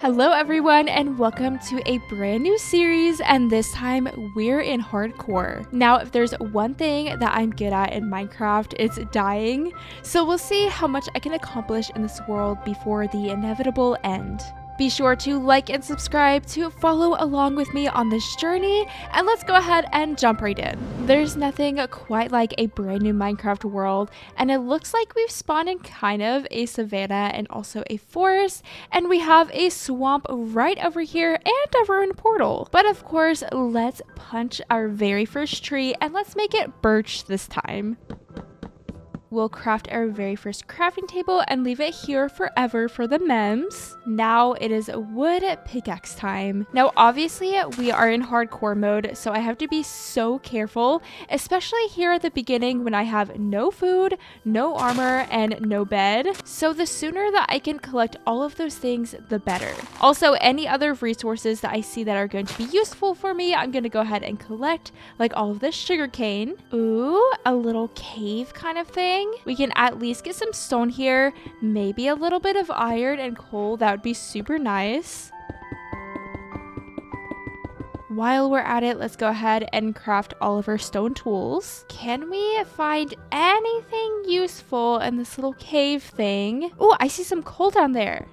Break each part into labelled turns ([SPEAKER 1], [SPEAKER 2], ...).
[SPEAKER 1] Hello everyone and welcome to a brand new series, and this time we're in hardcore. Now if there's one thing that I'm good at in Minecraft, it's dying. So we'll see how much I can accomplish in this world before the inevitable end. Be sure to like and subscribe to follow along with me on this journey, and let's go ahead and jump right in. There's nothing quite like a brand new Minecraft world, and it looks like we've spawned in kind of a savanna and also a forest, and we have a swamp right over here and a ruined portal. But of course, let's punch our very first tree and let's make it birch this time. We'll craft our very first crafting table and leave it here forever for the memes. Now it is wood pickaxe time. Now obviously we are in hardcore mode, so I have to be so careful, especially here at the beginning when I have no food, no armor, and no bed. So the sooner that I can collect all of those things, the better. Also, any other resources that I see that are going to be useful for me, I'm going to go ahead and collect, like all of this sugarcane. Ooh, a little cave kind of thing. We can at least get some stone here, maybe a little bit of iron and coal. That would be super nice. While we're at it, let's go ahead and craft all of our stone tools. Can we find anything useful in this little cave thing? Oh, I see some coal down there.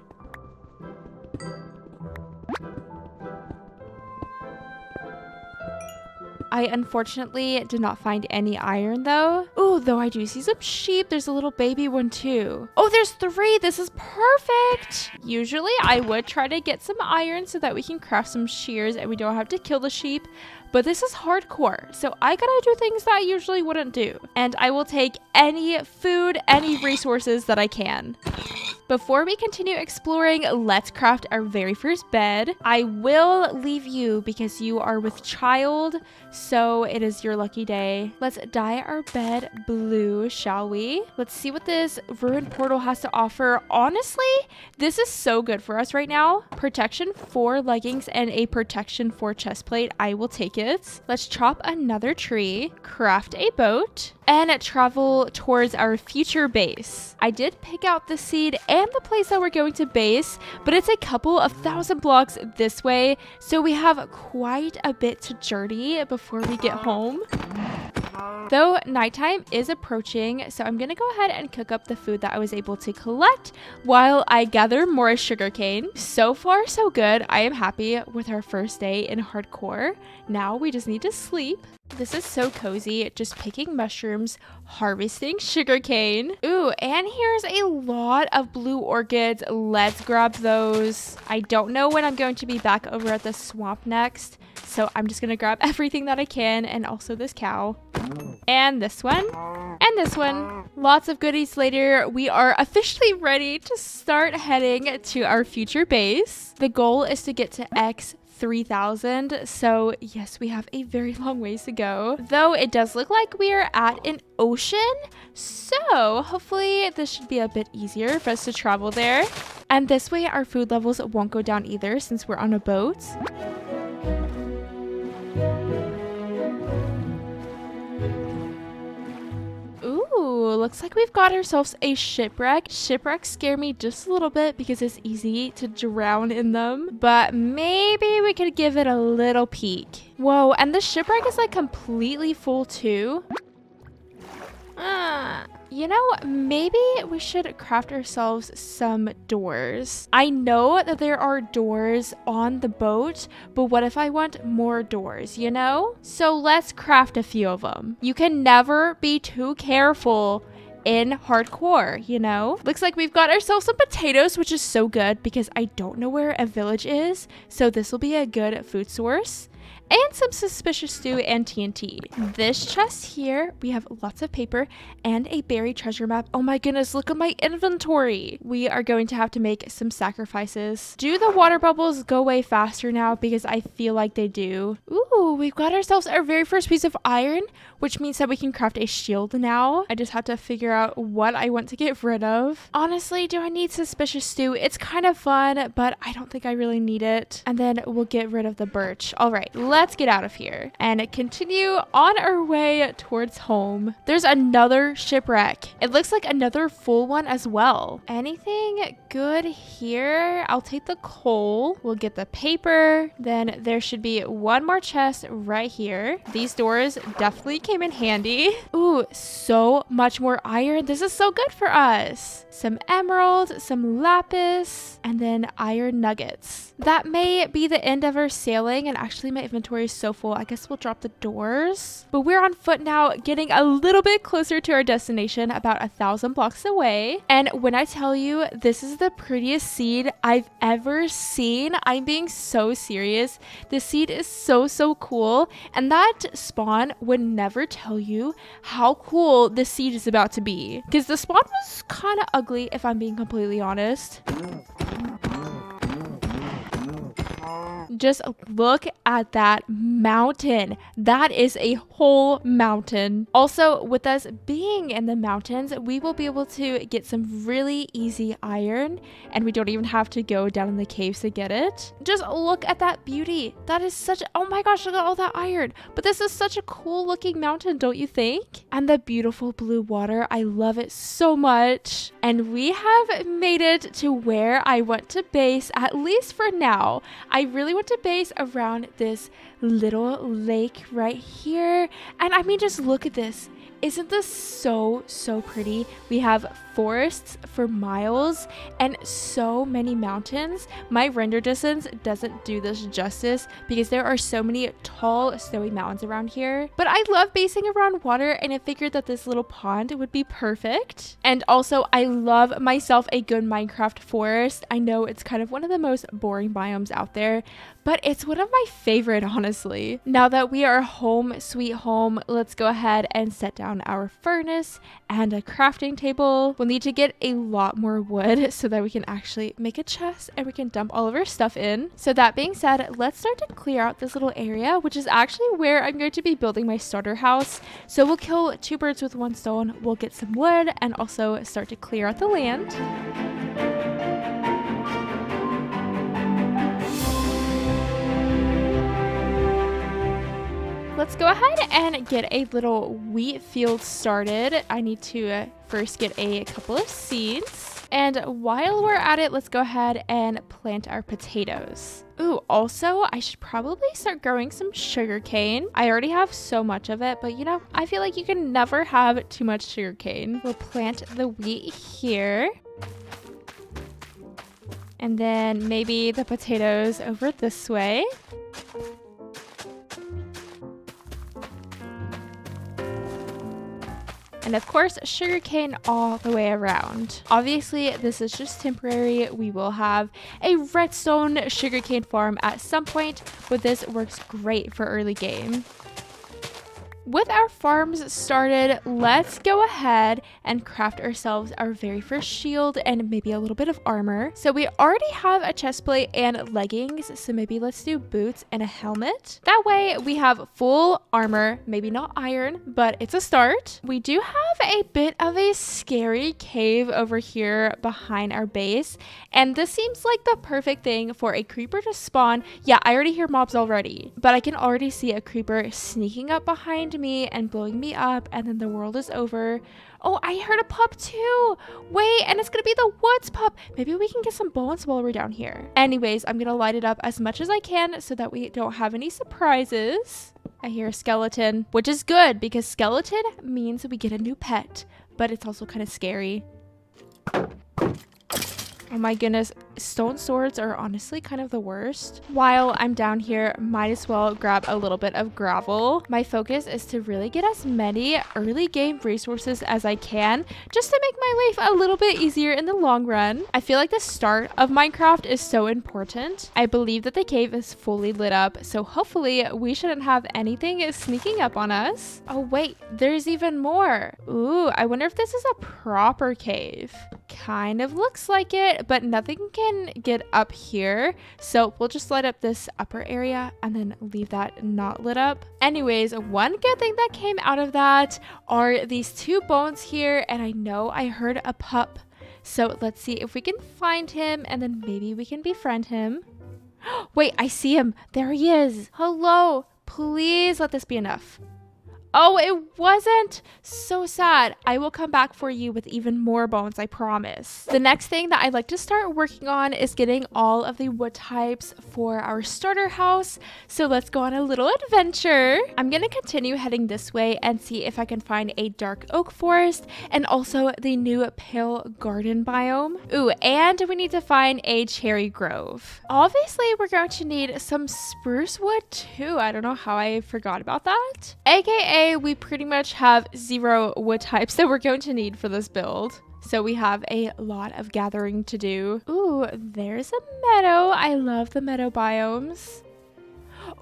[SPEAKER 1] I unfortunately did not find any iron though. Oh, though I do see some sheep. There's a little baby one too. Oh, there's 3. This is perfect. Usually I would try to get some iron so that we can craft some shears and we don't have to kill the sheep. But this is hardcore, so I gotta do things that I usually wouldn't do. And I will take any food, any resources that I can. Before we continue exploring, let's craft our very first bed. I will leave you because you are with child, so it is your lucky day. Let's dye our bed blue, shall we? Let's see what this ruined portal has to offer. Honestly, this is so good for us right now. Protection 4 leggings and a protection 4 chest plate. I will take it. Let's chop another tree, craft a boat, and travel towards our future base. I did pick out the seed and the place that we're going to base, but it's a couple of 1,000 blocks this way, so we have quite a bit to journey before we get home. Though nighttime is approaching, so I'm gonna go ahead and cook up the food that I was able to collect while I gather more sugarcane. So far, so good. I am happy with our first day in hardcore. Now we just need to sleep. This is so cozy, just picking mushrooms, harvesting sugarcane. Ooh, and here's a lot of blue orchids. Let's grab those. I don't know when I'm going to be back over at the swamp next, so I'm just gonna grab everything that I can, and also this cow. And this one. And this one. Lots of goodies later. We are officially ready to start heading to our future base. The goal is to get to X 3,000, so yes, we have a very long ways to go, though it does look like we are at an ocean, so hopefully this should be a bit easier for us to travel there, and this way our food levels won't go down either since we're on a boat. Looks like we've got ourselves a shipwreck. Shipwrecks scare me just a little bit because it's easy to drown in them, but maybe we could give it a little peek. Whoa, and the shipwreck is like completely full too. You know, maybe we should craft ourselves some doors. I know that there are doors on the boat, but what if I want more doors, you know? So let's craft a few of them. You can never be too careful in hardcore, you know? Looks like we've got ourselves some potatoes, which is so good because I don't know where a village is, so this will be a good food source. And some suspicious stew and TNT. This chest here, we have lots of paper and a buried treasure map. Oh my goodness, look at my inventory. We are going to have to make some sacrifices. Do the water bubbles go away faster now? Because I feel like they do. Ooh, we've got ourselves our very first piece of iron, which means that we can craft a shield now. I just have to figure out what I want to get rid of. Honestly, do I need suspicious stew? It's kind of fun, but I don't think I really need it. And then we'll get rid of the birch. All right, let's get out of here and continue on our way towards home. There's another shipwreck. It looks like another full one as well. Anything good here. I'll take the coal. We'll get the paper. Then there should be one more chest right here. These doors definitely came in handy. Ooh, so much more iron. This is so good for us. Some emerald, some lapis, and then iron nuggets. That may be the end of our sailing, and actually my inventory is so full. I guess we'll drop the doors. But we're on foot now, getting a little bit closer to our destination, about 1,000 blocks away. And when I tell you this is the prettiest seed I've ever seen, I'm being so serious. The seed is so cool, and that spawn would never tell you how cool the seed is about to be, because the spawn was kind of ugly, if I'm being completely honest. Just look at that mountain. That is a whole mountain. Also, with us being in the mountains, we will be able to get some really easy iron, and we don't even have to go down in the caves to get it. Just look at that beauty. That is such, oh my gosh, look at all that iron. But this is such a cool looking mountain, don't you think? And the beautiful blue water, I love it so much. And we have made it to where I want to base, at least for now. I really want to base around this little lake right here. And I mean, just look at this. Isn't this so pretty? We have forests for miles and so many mountains. My render distance doesn't do this justice because there are so many tall snowy mountains around here. But I love basing around water, and I figured that this little pond would be perfect. And also, I love myself a good Minecraft forest. I know it's kind of one of the most boring biomes out there, but it's one of my favorite, honestly. Now that we are home sweet home, let's go ahead and set down our furnace and a crafting table. We'll need to get a lot more wood so that we can actually make a chest and we can dump all of our stuff in. So that being said, let's start to clear out this little area, which is actually where I'm going to be building my starter house. So we'll kill 2 birds with 1 stone. We'll get some wood and also start to clear out the land. Let's go ahead and get a little wheat field started. I need to first get a couple of seeds. And while we're at it, let's go ahead and plant our potatoes. Ooh, also, I should probably start growing some sugarcane. I already have so much of it, but you know, I feel like you can never have too much sugarcane. We'll plant the wheat here. And then maybe the potatoes over this way. And of course, sugarcane all the way around. Obviously, this is just temporary. We will have a redstone sugarcane farm at some point, but this works great for early game. With our farms started, let's go ahead and craft ourselves our very first shield and maybe a little bit of armor. So we already have a chest plate and leggings, so maybe let's do boots and a helmet. That way we have full armor, maybe not iron, but it's a start. We do have a bit of a scary cave over here behind our base, and this seems like the perfect thing for a creeper to spawn. Yeah, I already hear mobs already, but I can already see a creeper sneaking up behind me and blowing me up, and then the world is over. Oh, I heard a pup too. Wait, and it's gonna be the woods pup. Maybe we can get some bones while we're down here. Anyways, I'm gonna light it up as much as I can so that we don't have any surprises. I hear a skeleton, which is good because skeleton means we get a new pet, but it's also kind of scary. Oh my goodness, stone swords are honestly kind of the worst. While I'm down here, might as well grab a little bit of gravel. My focus is to really get as many early game resources as I can, just to make my life a little bit easier in the long run. I feel like the start of Minecraft is so important. I believe that the cave is fully lit up, so hopefully we shouldn't have anything sneaking up on us. Oh wait, there's even more. Ooh, I wonder if this is a proper cave. Kind of looks like it, but nothing can get up here, so we'll just light up this upper area and then leave that not lit up. Anyways, one good thing that came out of that are these 2 bones here, and I know I heard a pup, so let's see if we can find him and then maybe we can befriend him. Wait, I see him. There he is. Hello, please let this be enough. Oh, it wasn't. So sad. I will come back for you with even more bones, I promise. The next thing that I'd like to start working on is getting all of the wood types for our starter house. So let's go on a little adventure. I'm going to continue heading this way and see if I can find a dark oak forest and also the new pale garden biome. Ooh, and we need to find a cherry grove. Obviously, we're going to need some spruce wood too. I don't know how I forgot about that. AKA we pretty much have 0 wood types that we're going to need for this build. So we have a lot of gathering to do. Ooh, there's a meadow. I love the meadow biomes.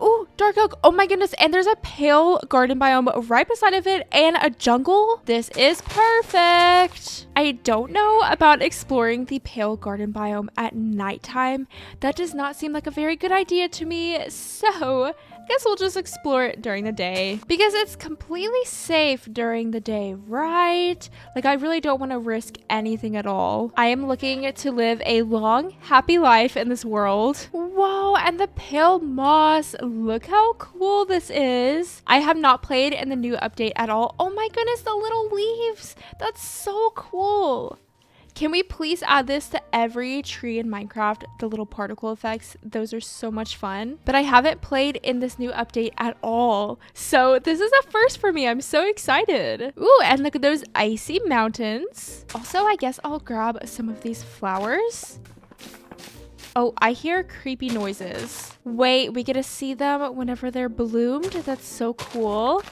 [SPEAKER 1] Oh, dark oak. Oh my goodness. And there's a pale garden biome right beside of it and a jungle. This is perfect. I don't know about exploring the pale garden biome at nighttime. That does not seem like a very good idea to me. So I guess we'll just explore it during the day because it's completely safe during the day, right? Like, I really don't want to risk anything at all. I am looking to live a long, happy life in this world. Whoa, and the pale moss. Look how cool this is. I have not played in the new update at all. Oh my goodness, the little leaves. That's so cool. Can we please add this to every tree in Minecraft? The little particle effects, those are so much fun. But I haven't played in this new update at all. So this is a first for me. I'm so excited. Ooh, and look at those icy mountains. Also, I guess I'll grab some of these flowers. Oh, I hear creepy noises. Wait, we get to see them whenever they're bloomed. That's so cool.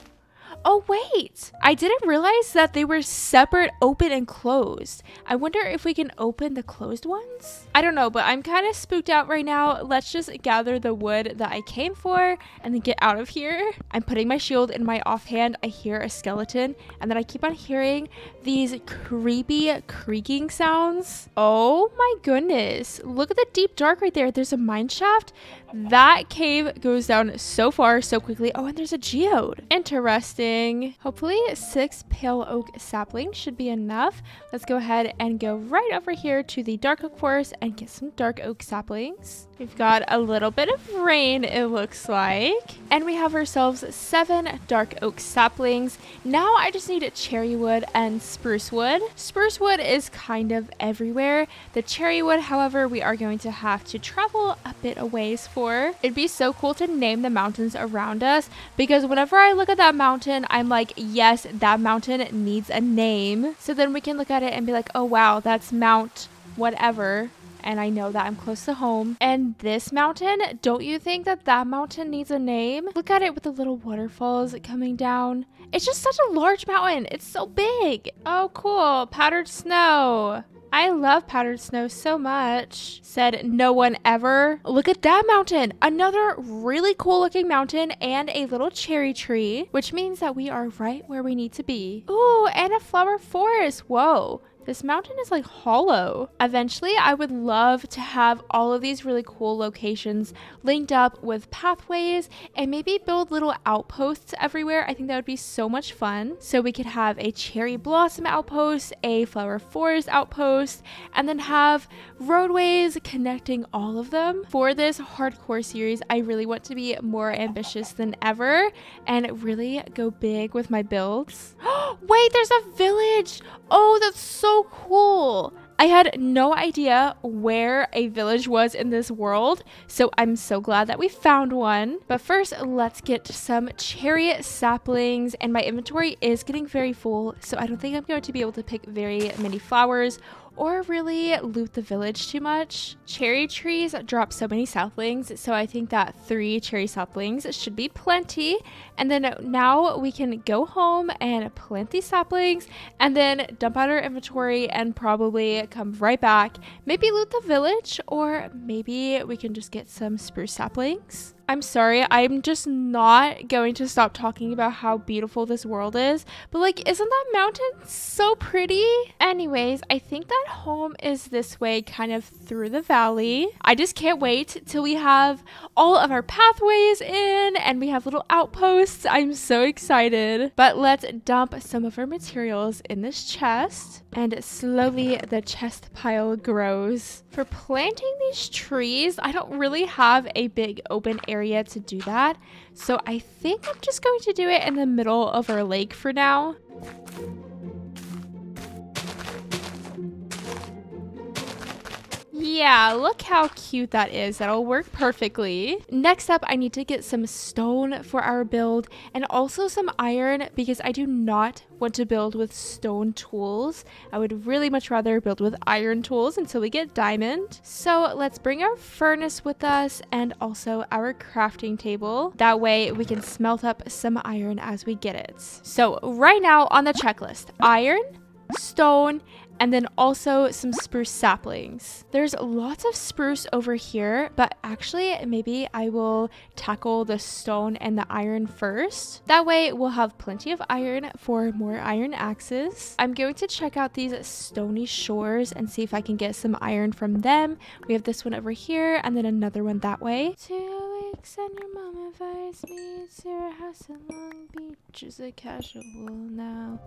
[SPEAKER 1] Oh, wait. I didn't realize that they were separate, open and closed. I wonder if we can open the closed ones? I don't know, but I'm kind of spooked out right now. Let's just gather the wood that I came for and then get out of here. I'm putting my shield in my offhand. I hear a skeleton and then I keep on hearing these creepy creaking sounds. Oh my goodness. Look at the deep dark right there. There's a mine shaft. That cave goes down so far, so quickly. Oh, and there's a geode. Interesting. Hopefully 6 pale oak saplings should be enough. Let's go ahead and go right over here to the dark oak forest and get some dark oak saplings. We've got a little bit of rain, it looks like. And we have ourselves 7 dark oak saplings. Now I just need cherry wood and spruce wood. Spruce wood is kind of everywhere. The cherry wood, however, we are going to have to travel a bit a ways for. It'd be so cool to name the mountains around us because whenever I look at that mountain, I'm like, yes, that mountain needs a name. So then we can look at it and be like, oh wow, that's Mount whatever. And I know that I'm close to home. And this mountain, don't you think that that mountain needs a name? Look at it with the little waterfalls coming down. It's just such a large mountain. It's so big. Oh, cool. Powdered snow. I love powdered snow so much. Said no one ever. Look at that mountain. Another really cool looking mountain and a little cherry tree, which means that we are right where we need to be. Ooh, and a flower forest. Whoa. This mountain is like hollow. Eventually, I would love to have all of these really cool locations linked up with pathways and maybe build little outposts everywhere. I think that would be so much fun. So we could have a cherry blossom outpost, a flower forest outpost, and then have roadways connecting all of them. For this hardcore series, I really want to be more ambitious than ever and really go big with my builds. Wait, there's a village. Oh, that's so cool. I had no idea where a village was in this world, so I'm so glad that we found one. But first, let's get some cherry saplings, and my inventory is getting very full, so I don't think I'm going to be able to pick very many flowers or really loot the village too much. Cherry trees drop so many saplings, so I think that 3 cherry saplings should be plenty. And then now we can go home and plant these saplings and then dump out our inventory and probably come right back. Maybe loot the village, or maybe we can just get some spruce saplings. I'm sorry, I'm just not going to stop talking about how beautiful this world is. But like, isn't that mountain so pretty? Anyways, I think that home is this way, kind of through the valley. I just can't wait till we have all of our pathways in and we have little outposts. I'm so excited. But let's dump some of our materials in this chest. And slowly the chest pile grows. For planting these trees, I don't really have a big open area area to do that. So I think I'm just going to do it in the middle of our lake for now. Yeah, look how cute that is. That'll work perfectly. Next up, I need to get some stone for our build and also some iron because I do not want to build with stone tools. I would really much rather build with iron tools until we get diamond. So let's bring our furnace with us and also our crafting table. That way we can smelt up some iron as we get it. So right now on the checklist, iron, stone, and then also some spruce saplings. There's lots of spruce over here, but actually maybe I will tackle the stone and the iron first. That way we'll have plenty of iron for more iron axes. I'm going to check out these stony shores and see if I can get some iron from them. We have this one over here and then another one that way. 2 weeks and your mom invites me to her house in Long Beach. Is it casual now?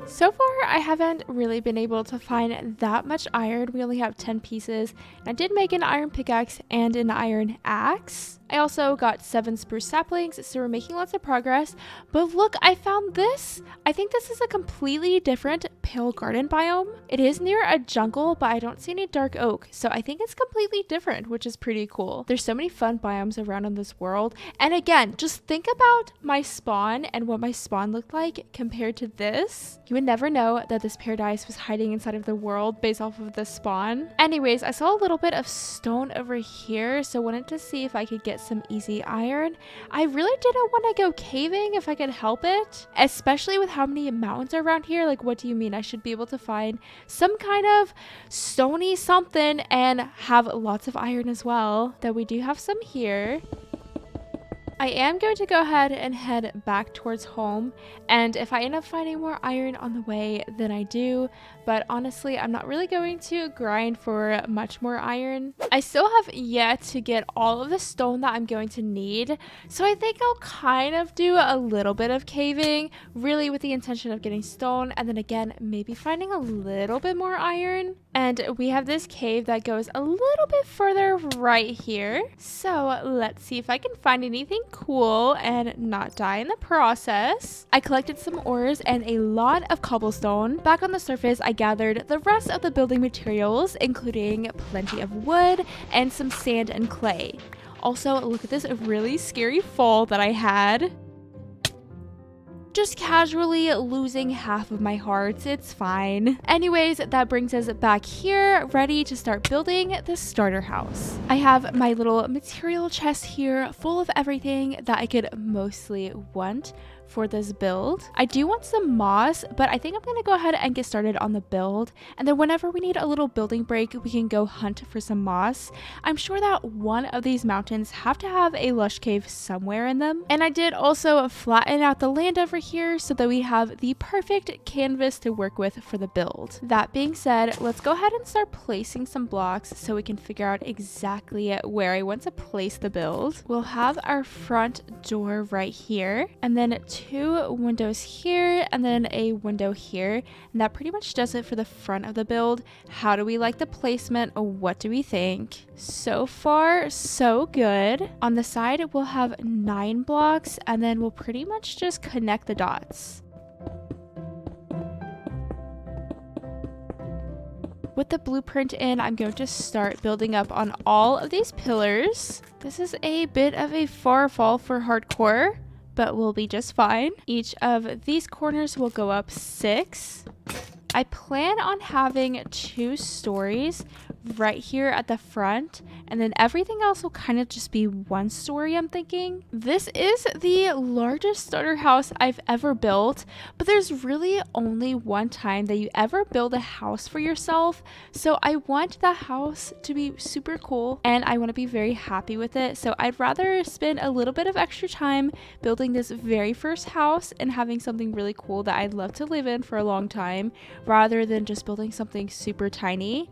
[SPEAKER 1] So far, I haven't really been able to find that much iron. We only have 10 pieces. I did make an iron pickaxe and an iron axe. I also got 7 spruce saplings, so we're making lots of progress. But look, I found this. I think this is a completely different pale garden biome. It is near a jungle, but I don't see any dark oak, so I think it's completely different, which is pretty cool. There's so many fun biomes around in this world. And again, just think about my spawn and what my spawn looked like compared to this. You would never know that this paradise was hiding inside of the world based off of the spawn. Anyways, I saw a little bit of stone over here, so wanted to see if I could get some easy iron. I really didn't want to go caving if I could help it, especially with how many mountains are around here. Like, what do you mean? I should be able to find some kind of stony something and have lots of iron as well. Though we do have some here. I am going to go ahead and head back towards home, and if I end up finding more iron on the way, then I do, but honestly, I'm not really going to grind for much more iron. I still have yet to get all of the stone that I'm going to need, so I think I'll kind of do a little bit of caving, really with the intention of getting stone, and then again, maybe finding a little bit more iron. And we have this cave that goes a little bit further right here, so let's see if I can find anything cool and not die in the process. I collected some ores and a lot of cobblestone. Back on the surface, I gathered the rest of the building materials, including plenty of wood and some sand and clay. Also, look at this really scary fall that I had. Just casually losing half of my heart. It's fine. Anyways, that brings us back here, ready to start building the starter house. I have my little material chest here full of everything that I could mostly want for this build. I do want some moss, but I think I'm gonna go ahead and get started on the build, and then whenever we need a little building break, we can go hunt for some moss. I'm sure that one of these mountains have to have a lush cave somewhere in them. And I did also flatten out the land over here so that we have the perfect canvas to work with for the build. That being said, let's go ahead and start placing some blocks so we can figure out exactly where I want to place the build. We'll have our front door right here, and then 2 windows here and then a window here, and that pretty much does it for the front of the build. How do we like the placement? What do we think? So far, so good. On the side, we'll have 9 blocks, and then we'll pretty much just connect the dots. With the blueprint in, I'm going to start building up on all of these pillars. This is a bit of a far fall for hardcore, but we'll be just fine. Each of these corners will go up 6. I plan on having 2 stories right here at the front, and then everything else will kind of just be 1 story, I'm thinking. This is the largest starter house I've ever built, but there's really only one time that you ever build a house for yourself, so I want the house to be super cool and I want to be very happy with it. So I'd rather spend a little bit of extra time building this very first house and having something really cool that I'd love to live in for a long time, rather than just building something super tiny.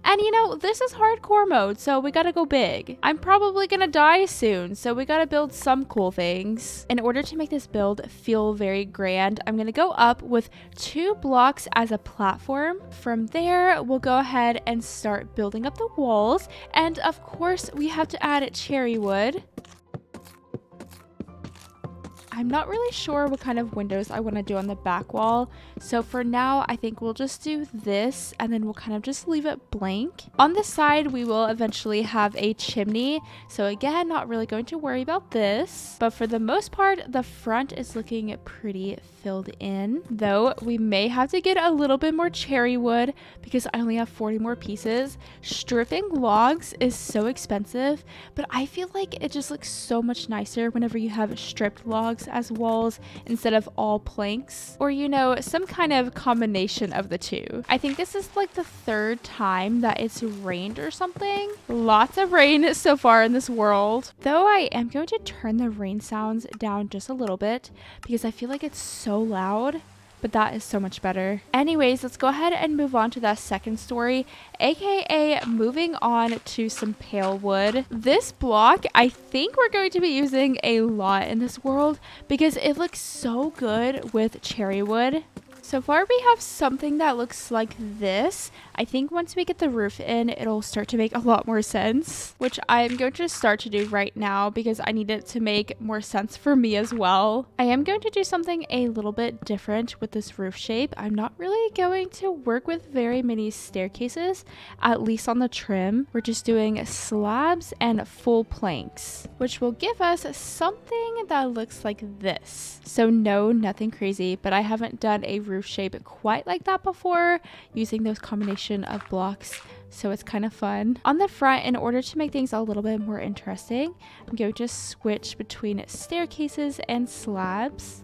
[SPEAKER 1] And you know, this is hardcore mode, so we gotta go big. I'm probably gonna die soon, so we gotta build some cool things. In order to make this build feel very grand, I'm gonna go up with 2 blocks as a platform. From there, we'll go ahead and start building up the walls. And of course, we have to add cherry wood. I'm not really sure what kind of windows I want to do on the back wall. So for now, I think we'll just do this and then we'll kind of just leave it blank. On the side, we will eventually have a chimney. So again, not really going to worry about this. But for the most part, the front is looking pretty filled in. Though we may have to get a little bit more cherry wood because I only have 40 more pieces. Stripping logs is so expensive, but I feel like it just looks so much nicer whenever you have stripped logs as walls instead of all planks, or you know, some kind of combination of the two. I think this is like the 3rd time that it's rained or something. Lots of rain so far in this world. Though I am going to turn the rain sounds down just a little bit because I feel like it's so loud. But that is so much better. Anyways, let's go ahead and move on to that 2nd story, aka moving on to some pale wood. This block, I think we're going to be using a lot in this world because it looks so good with cherry wood. So far we have something that looks like this. I think once we get the roof in, it'll start to make a lot more sense, which I'm going to start to do right now because I need it to make more sense for me as well. I am going to do something a little bit different with this roof shape. I'm not really going to work with very many staircases, at least on the trim. We're just doing slabs and full planks, which will give us something that looks like this. So no, nothing crazy, but I haven't done a roof shape quite like that before using those combination of blocks, so it's kind of fun. On the front, in order to make things a little bit more interesting, I'm going to switch between staircases and slabs.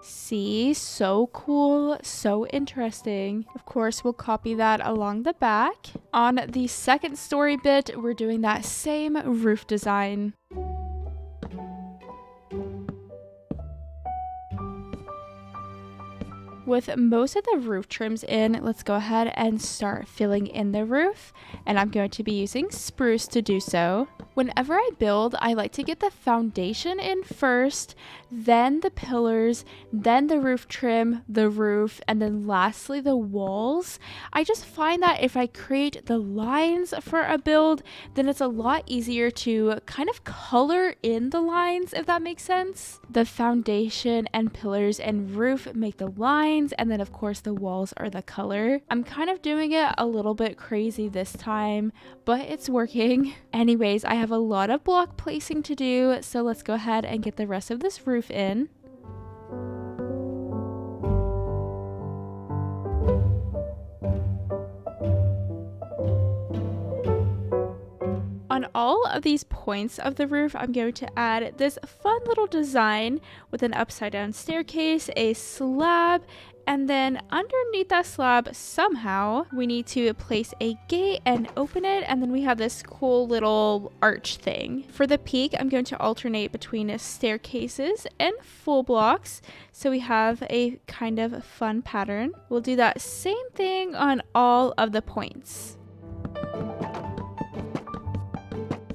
[SPEAKER 1] See, so cool, so interesting. Of course, we'll copy that along the back. On the 2nd story bit, we're doing that same roof design. With most of the roof trims in, let's go ahead and start filling in the roof, and I'm going to be using spruce to do so. Whenever I build, I like to get the foundation in first, then the pillars, then the roof trim, the roof, and then lastly the walls. I just find that if I create the lines for a build, then it's a lot easier to kind of color in the lines, if that makes sense. The foundation and pillars and roof make the lines, and then of course the walls are the color. I'm kind of doing it a little bit crazy this time, but it's working. Anyways, I have a lot of block placing to do, so let's go ahead and get the rest of this roof in. On all of these points of the roof, I'm going to add this fun little design with an upside down staircase, a slab, and then underneath that slab, somehow, we need to place a gate and open it, and then we have this cool little arch thing. For the peak, I'm going to alternate between staircases and full blocks, so we have a kind of fun pattern. We'll do that same thing on all of the points.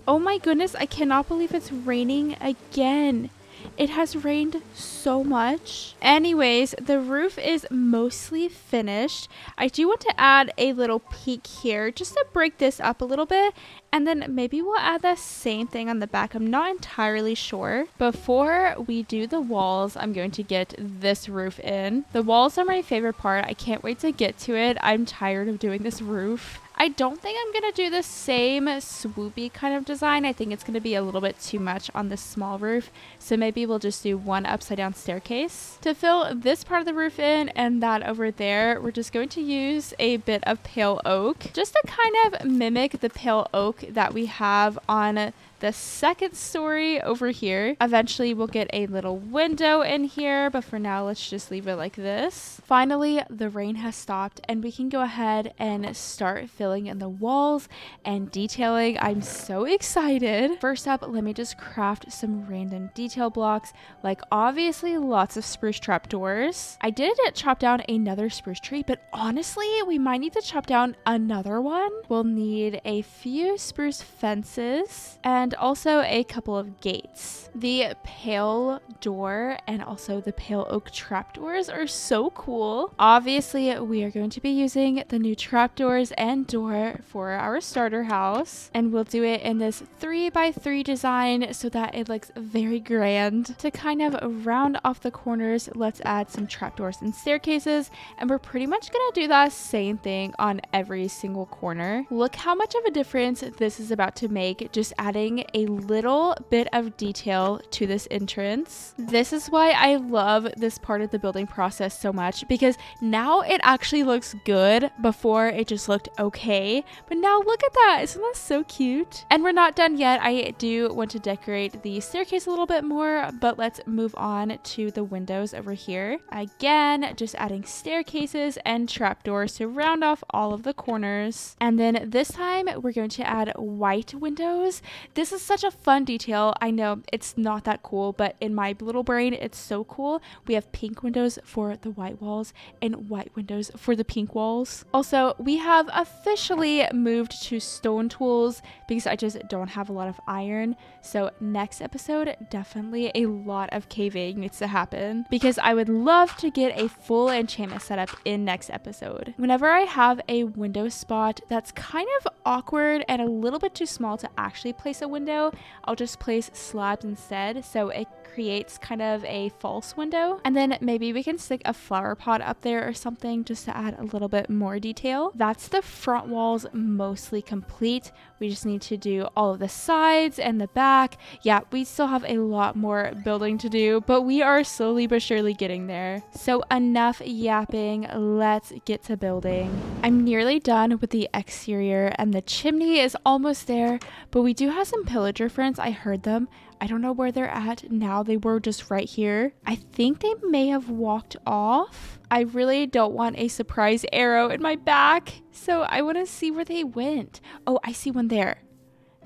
[SPEAKER 1] Oh my goodness, I cannot believe it's raining again. It has rained so much. Anyways, the roof is mostly finished. I do want to add a little peak here just to break this up a little bit. And then maybe we'll add the same thing on the back. I'm not entirely sure. Before we do the walls, I'm going to get this roof in. The walls are my favorite part. I can't wait to get to it. I'm tired of doing this roof. I don't think I'm going to do the same swoopy kind of design. I think it's going to be a little bit too much on this small roof. So maybe we'll just do one upside down staircase. To fill this part of the roof in and that over there, we're just going to use a bit of pale oak just to kind of mimic the pale oak that we have on the second story over here. Eventually we'll get a little window in here, but for now let's just leave it like this. Finally, the rain has stopped and we can go ahead and start filling in the walls and detailing. I'm so excited. First up, let me just craft some random detail blocks, like obviously lots of spruce trapdoors. I did chop down another spruce tree, but honestly, we might need to chop down another one. We'll need a few spruce fences and also a couple of gates. The pale door and also the pale oak trapdoors are so cool. Obviously, we are going to be using the new trapdoors and door for our starter house, and we'll do it in this 3x3 design so that it looks very grand. To kind of round off the corners, let's add some trapdoors and staircases, and we're pretty much gonna do that same thing on every single corner. Look how much of a difference this is about to make, just adding a little bit of detail to this entrance. This is why I love this part of the building process so much, because now it actually looks good. Before it just looked okay, but now look at that. Isn't that so cute? And we're not done yet. I do want to decorate the staircase a little bit more, but let's move on to the windows over here. Again, just adding staircases and trapdoors to round off all of the corners. And then this time we're going to add white windows. This is such a fun detail. I know it's not that cool, but in my little brain, it's so cool. We have pink windows for the white walls and white windows for the pink walls. Also, we have officially moved to stone tools because I just don't have a lot of iron. So next episode, definitely a lot of caving needs to happen because I would love to get a full enchantment setup in next episode. Whenever I have a window spot that's kind of awkward and a little bit too small to actually place a window, I'll just place slabs instead, so it creates kind of a false window. And then maybe we can stick a flower pot up there or something just to add a little bit more detail. That's the front walls mostly complete. We just need to do all of the sides and the back. Yeah, we still have a lot more building to do, but we are slowly but surely getting there. So enough yapping, let's get to building. I'm nearly done with the exterior and the chimney is almost there, but we do have some pillager friends. I heard them. I don't know where they're at now. They were just right here. I think they may have walked off. I really don't want a surprise arrow in my back, so I want to see where they went. Oh, I see one there.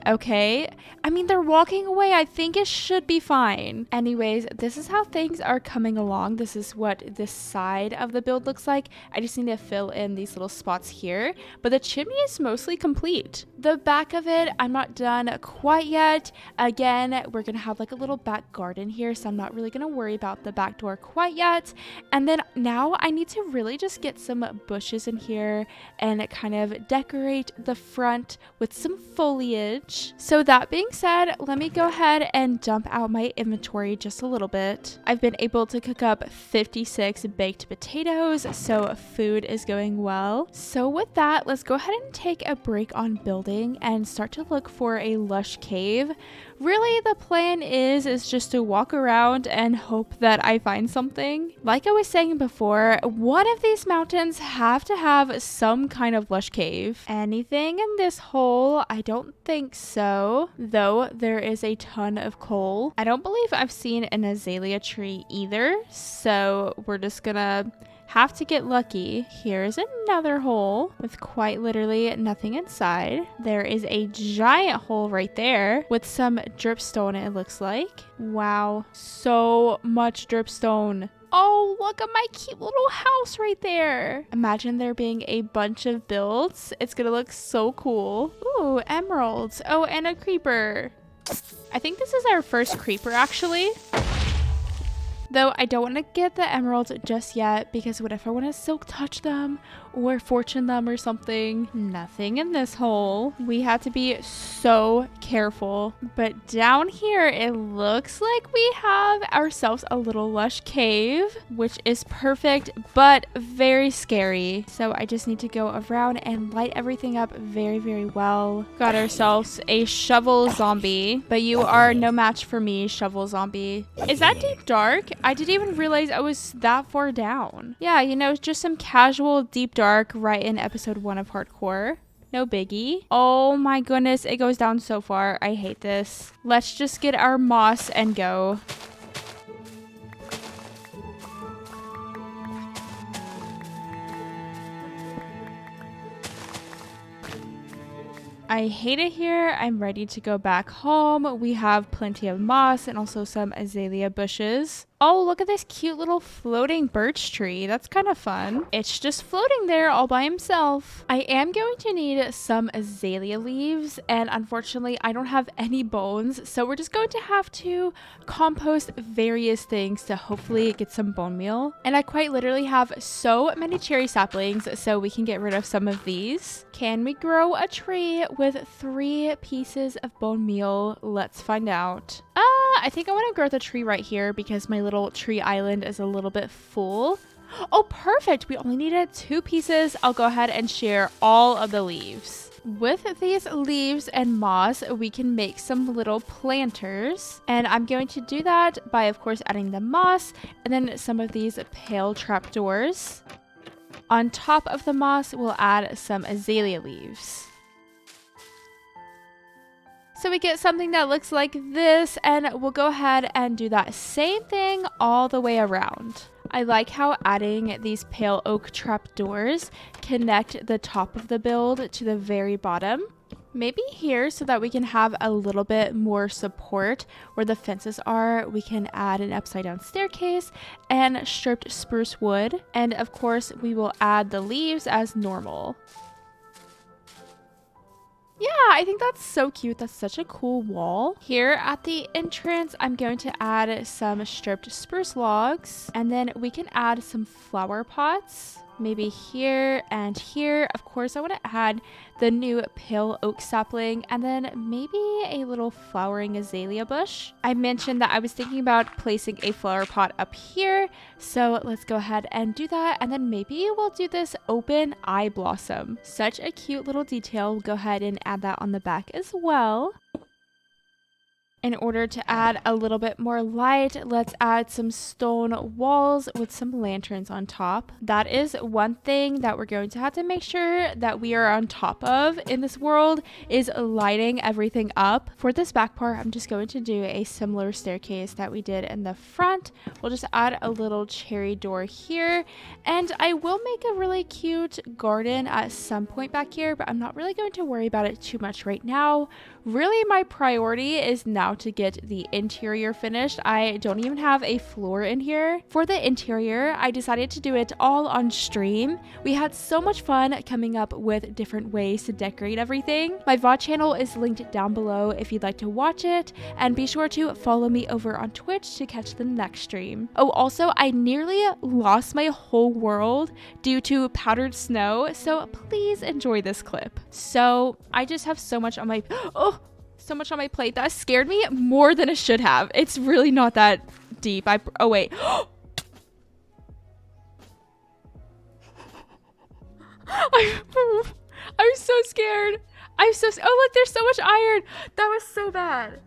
[SPEAKER 1] Okay, I mean, they're walking away. I think it should be fine. Anyways, this is how things are coming along. This is what this side of the build looks like. I just need to fill in these little spots here, but the chimney is mostly complete. The back of it, I'm not done quite yet. Again, we're gonna have like a little back garden here, so I'm not really gonna worry about the back door quite yet. And then now I need to really just get some bushes in here and kind of decorate the front with some foliage. So that being said, let me go ahead and dump out my inventory just a little bit. I've been able to cook up 56 baked potatoes, so food is going well. So with that, let's go ahead and take a break on building and start to look for a lush cave. Really, the plan is just to walk around and hope that I find something. Like I was saying before, one of these mountains have to have some kind of lush cave. Anything in this hole? I don't think so, though there is a ton of coal. I don't believe I've seen an azalea tree either, so we're just gonna have to get lucky. Here's another hole with quite literally nothing inside. There is a giant hole right there with some dripstone, it looks like. Wow, so much dripstone. Oh, look at my cute little house right there. Imagine there being a bunch of builds. It's gonna look so cool. Ooh, emeralds. Oh, and a creeper. I think this is our first creeper actually. Though I don't want to get the emeralds just yet because what if I want to silk touch them or fortune them or something? Nothing in this hole. We have to be so careful. But down here, it looks like we have ourselves a little lush cave, which is perfect, but very scary. So I just need to go around and light everything up very, very well. Got ourselves a shovel zombie, but you are no match for me, shovel zombie. Is that deep dark? I didn't even realize I was that far down. Yeah, you know, just some casual deep dark right in episode 1 of Hardcore. No biggie. Oh my goodness, it goes down so far. I hate this. Let's just get our moss and go. I hate it here. I'm ready to go back home. We have plenty of moss and also some azalea bushes. Oh, look at this cute little floating birch tree. That's kind of fun. It's just floating there all by himself. I am going to need some azalea leaves, and unfortunately, I don't have any bones, so we're just going to have to compost various things to hopefully get some bone meal. And I quite literally have so many cherry saplings, so we can get rid of some of these. Can we grow a tree with 3 pieces of bone meal? Let's find out. I think I want to grow the tree right here because my little tree island is a little bit full. Oh, perfect. We only needed 2 pieces. I'll go ahead and share all of the leaves. With these leaves and moss, we can make some little planters. And I'm going to do that by, of course, adding the moss and then some of these pale trapdoors. On top of the moss, we'll add some azalea leaves. So we get something that looks like this, and we'll go ahead and do that same thing all the way around. I like how adding these pale oak trapdoors connect the top of the build to the very bottom. Maybe here so that we can have a little bit more support where the fences are. We can add an upside down staircase and stripped spruce wood. And of course, we will add the leaves as normal. Yeah, I think that's so cute. That's such a cool wall. Here at the entrance, I'm going to add some stripped spruce logs, and then we can add some flower pots. Maybe here and here. Of course, I want to add the new pale oak sapling and then maybe a little flowering azalea bush. I mentioned that I was thinking about placing a flower pot up here, so let's go ahead and do that. And then maybe we'll do this open eye blossom. Such a cute little detail. We'll go ahead and add that on the back as well. In order to add a little bit more light, let's add some stone walls with some lanterns on top. That is one thing that we're going to have to make sure that we are on top of in this world, is lighting everything up. For this back part, I'm just going to do a similar staircase that we did in the front. We'll just add a little cherry door here, and I will make a really cute garden at some point back here, but I'm not really going to worry about it too much right now. Really, my priority is now to get the interior finished. I don't even have a floor in here. For the interior, I decided to do it all on stream. We had so much fun coming up with different ways to decorate everything. My VOD channel is linked down below if you'd like to watch it, and be sure to follow me over on Twitch to catch the next stream. Oh, also, I nearly lost my whole world due to powdered snow, so please enjoy this clip. So I just have so much on my so much on my plate that scared me more than it should have. It's really not that deep. Oh wait. I'm so scared. Oh look, there's so much iron. That was so bad.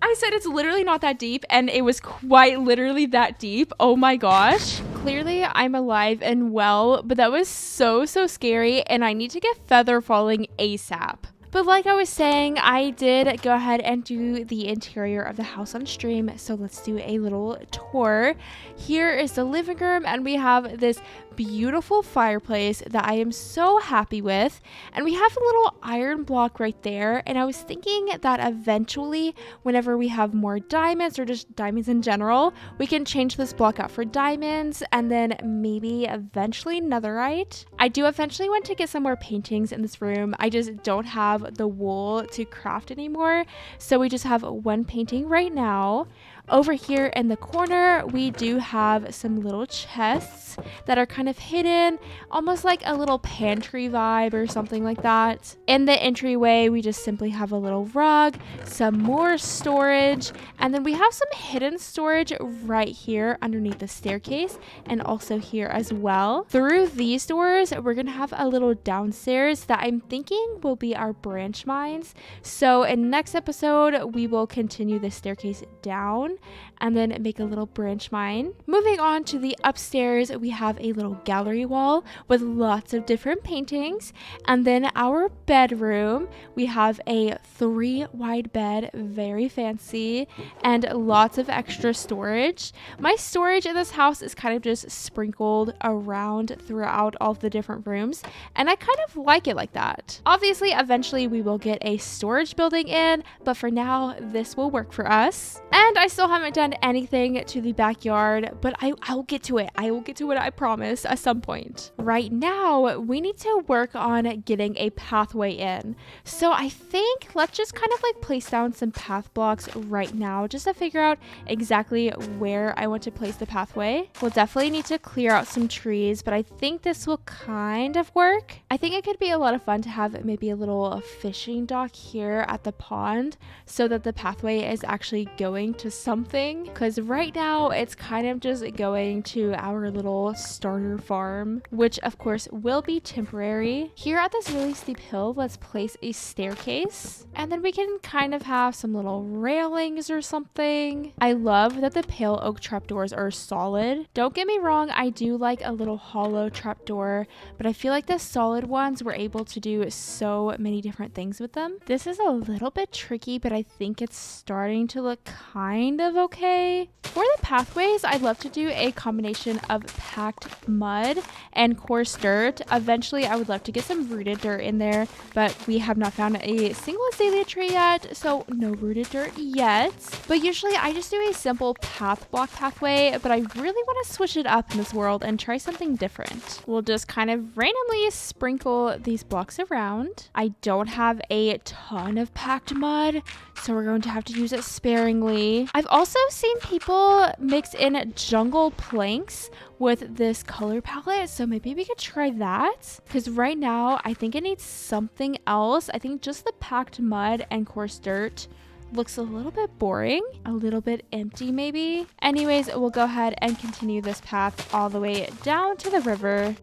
[SPEAKER 1] I said it's literally not that deep, and it was quite literally that deep. Oh my gosh. Clearly I'm alive and well, but that was so scary, and I need to get feather falling ASAP. But like I was saying, I did go ahead and do the interior of the house on stream, so let's do a little tour. Here is the living room, and we have this beautiful fireplace that I am so happy with, and we have a little iron block right there. And I was thinking that eventually, whenever we have more diamonds, or just diamonds in general, we can change this block out for diamonds, and then maybe eventually netherite. I do eventually want to get some more paintings in this room. I just don't have the wool to craft anymore, so we just have one painting right now. Over here in the corner, we do have some little chests that are kind of hidden, almost like a little pantry vibe or something like that. In the entryway, we just simply have a little rug, some more storage, and then we have some hidden storage right here underneath the staircase, and also here as well. Through these doors, we're gonna have a little downstairs that I'm thinking will be our branch mines. So in next episode, we will continue the staircase down. down and then make a little branch mine. Moving on to the upstairs, we have a little gallery wall with lots of different paintings. And then our bedroom, we have a 3 wide bed, very fancy, and lots of extra storage. My storage in this house is kind of just sprinkled around throughout all of the different rooms, and I kind of like it like that. Obviously, eventually we will get a storage building in, but for now, this will work for us. And I still haven't done anything to the backyard, but I'll get to it. I will get to it, I promise, at some point. Right now, we need to work on getting a pathway in. So I think let's just kind of like place down some path blocks right now just to figure out exactly where I want to place the pathway. We'll definitely need to clear out some trees, but I think this will kind of work. I think it could be a lot of fun to have maybe a little fishing dock here at the pond so that the pathway is actually going to something, because right now it's kind of just going to our little starter farm, which of course will be temporary. Here at this really steep hill, let's place a staircase, and then we can kind of have some little railings or something. I love that the pale oak trapdoors are solid. Don't get me wrong, I do like a little hollow trapdoor, but I feel like the solid ones were able to do so many different things with them. This is a little bit tricky, but I think it's starting to look kind of okay. For the pathways, I'd love to do a combination of packed mud and coarse dirt. Eventually, I would love to get some rooted dirt in there, but we have not found a single azalea tree yet, so no rooted dirt yet. But usually I just do a simple path block pathway, but I really want to switch it up in this world and try something different. We'll just kind of randomly sprinkle these blocks around. I don't have a ton of packed mud, so we're going to have to use it sparingly. I've also seen people mix in jungle planks with this color palette, so maybe we could try that, because right now I think it needs something else. I think just the packed mud and coarse dirt looks a little bit boring, a little bit empty maybe. Anyways, we'll go ahead and continue this path all the way down to the river.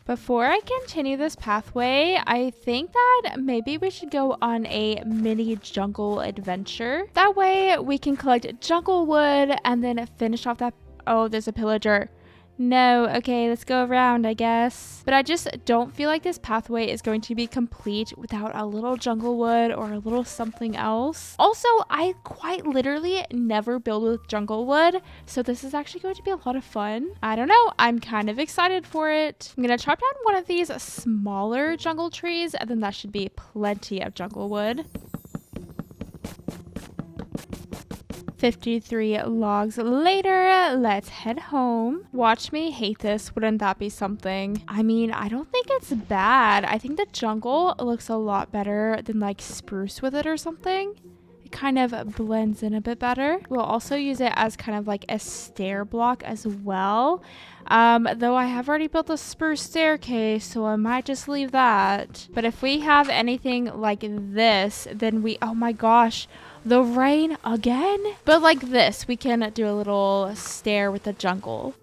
[SPEAKER 1] Before I continue this pathway, I think that maybe we should go on a mini jungle adventure. That way we can collect jungle wood and then finish off that. Oh, there's a pillager. No, okay, let's go around, I guess. But I just don't feel like this pathway is going to be complete without a little jungle wood or a little something else. Also, I quite literally never build with jungle wood, so this is actually going to be a lot of fun. I don't know, I'm kind of excited for it. I'm gonna chop down one of these smaller jungle trees, and then that should be plenty of jungle wood. 53 logs later, let's head home. Watch me hate this, wouldn't that be something? I mean, I don't think it's bad. I think the jungle looks a lot better than like spruce with it or something. It kind of blends in a bit better. We'll also use it as kind of like a stair block as well. Though I have already built a spruce staircase, so I might just leave that. But if we have anything like this, then oh my gosh, the rain again? But like this, we can do a little stair with the jungle.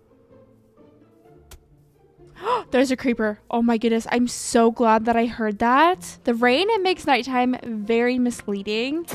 [SPEAKER 1] There's a creeper. Oh my goodness, I'm so glad that I heard that. The rain, it makes nighttime very misleading.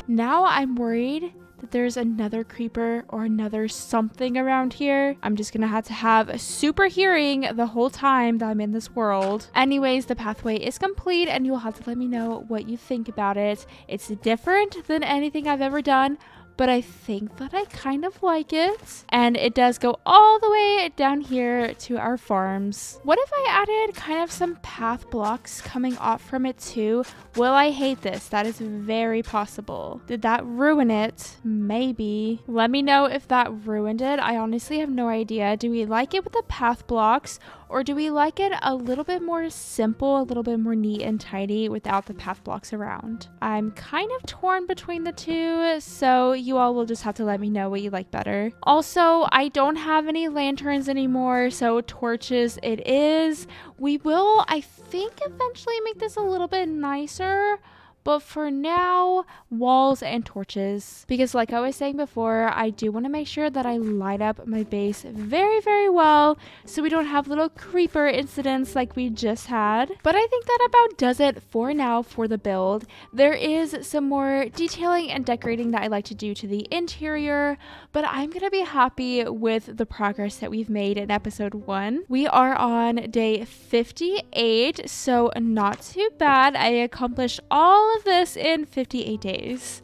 [SPEAKER 1] Now I'm worried that there's another creeper or another something around here. I'm just gonna have to have super hearing the whole time that I'm in this world. Anyways, the pathway is complete and you'll have to let me know what you think about it. It's different than anything I've ever done, but I think that I kind of like it. And it does go all the way down here to our farms. What if I added kind of some path blocks coming off from it too? Will I hate this? That is very possible. Did that ruin it? Maybe. Let me know if that ruined it. I honestly have no idea. Do we like it with the path blocks, or do we like it a little bit more simple, a little bit more neat and tidy without the path blocks around? I'm kind of torn between the two, so you all will just have to let me know what you like better. Also, I don't have any lanterns anymore, so torches it is. We will, I think, eventually make this a little bit nicer, But for now, walls and torches. Because like I was saying before, I do want to make sure that I light up my base very, very well so we don't have little creeper incidents like we just had. But I think that about does it for now for the build. There is some more detailing and decorating that I like to do to the interior, but I'm gonna be happy with the progress that we've made in episode 1. We are on day 58, so not too bad. I accomplished all of this in 58 days.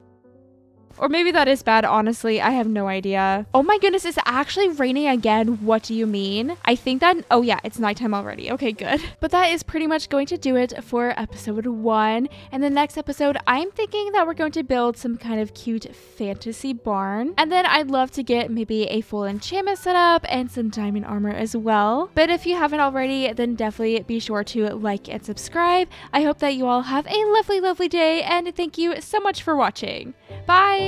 [SPEAKER 1] Or maybe that is bad, honestly. I have no idea. Oh my goodness, it's actually raining again. What do you mean? I think that, oh yeah, it's nighttime already. Okay, good. But that is pretty much going to do it for episode 1. And the next episode, I'm thinking that we're going to build some kind of cute fantasy barn. And then I'd love to get maybe a full enchantment set up and some diamond armor as well. But if you haven't already, then definitely be sure to like and subscribe. I hope that you all have a lovely, lovely day, and thank you so much for watching. Bye!